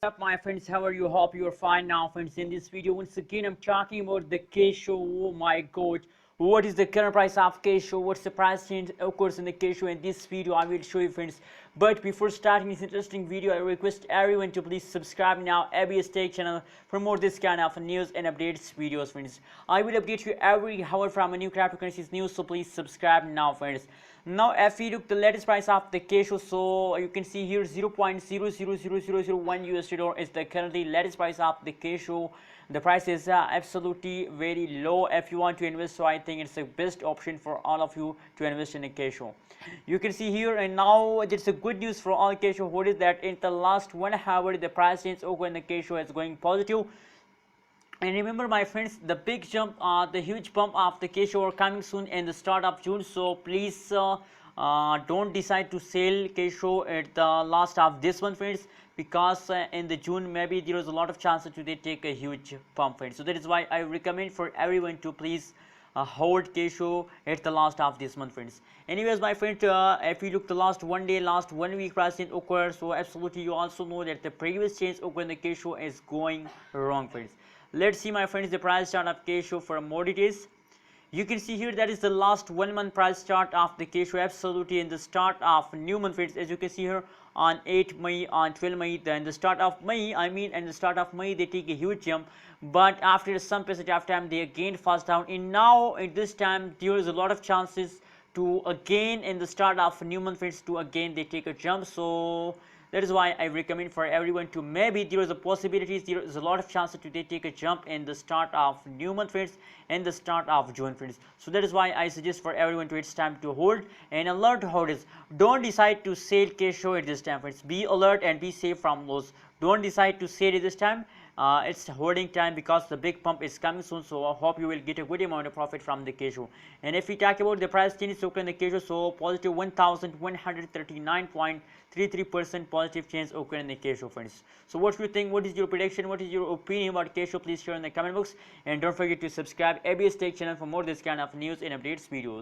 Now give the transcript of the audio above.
Up, my friends? How are you? Hope you are fine now, friends. In this video, once again, I'm talking about the Kisho. Oh my god, what is the current price of Kisho? What's the price change occurs in the Kisho? In this video, I will show you, friends. But before starting this interesting video, I request everyone to please subscribe now, ABS Tech channel, for more this kind of news and updates videos, friends. I will update you every hour from a new cryptocurrencies news, so please subscribe now, friends. Now if we look the latest price of the Kisho, so you can see here 0.000001 USD dollar is the currently latest price of the Kisho. The price is absolutely very low if you want to invest, so I think it's the best option for all of you to invest in a Kisho. You can see here, and now it's a good news for all Kisho. What is that? In the last 1 hour the price change over in the Kisho is going positive. And remember, my friends, the big jump, the huge bump of the Kisho are coming soon in the start of June. So please don't decide to sell Kisho at the last of this one, friends, because in the June maybe there is a lot of chances to they take a huge pump, friends. So that is why I recommend for everyone to please hold Kisho at the last of this month, friends. Anyways, my friend, if you look the last 1 day, last 1 week price change occurred, so absolutely you also know that the previous change occurred in the Kisho is going wrong, friends. Let's see, my friends, the price chart of Kisho for more details. You can see here that is the last 1 month price chart of the Kisho, absolutely in the start of new month, friends. As you can see here on 8 May, on 12 May, then the start of May, in the start of May they take a huge jump, but after some percentage of time they again fast down, and now at this time there is a lot of chances to again in the start of new month, friends, to again they take a jump. So that is why I recommend for everyone to, maybe there is a possibility, there is a lot of chances to they take a jump in the start of new month, friends, and the start of June, friends. So that is why I suggest for everyone to, it's time to hold and alert holders. Don't decide to sell Kisho at this time, friends. Be alert and be safe from loss. Don't decide to sell at this time. It's holding time because the big pump is coming soon, so I hope you will get a good amount of profit from the Kisho. And if we talk about the price change occurred in the Kisho, so positive 1139.33% positive change occurred in the Kisho, friends. So what do you think? What is your prediction? What is your opinion about Kisho? Please share in the comment box, and don't forget to subscribe ABS Tech channel for more this kind of news and updates videos.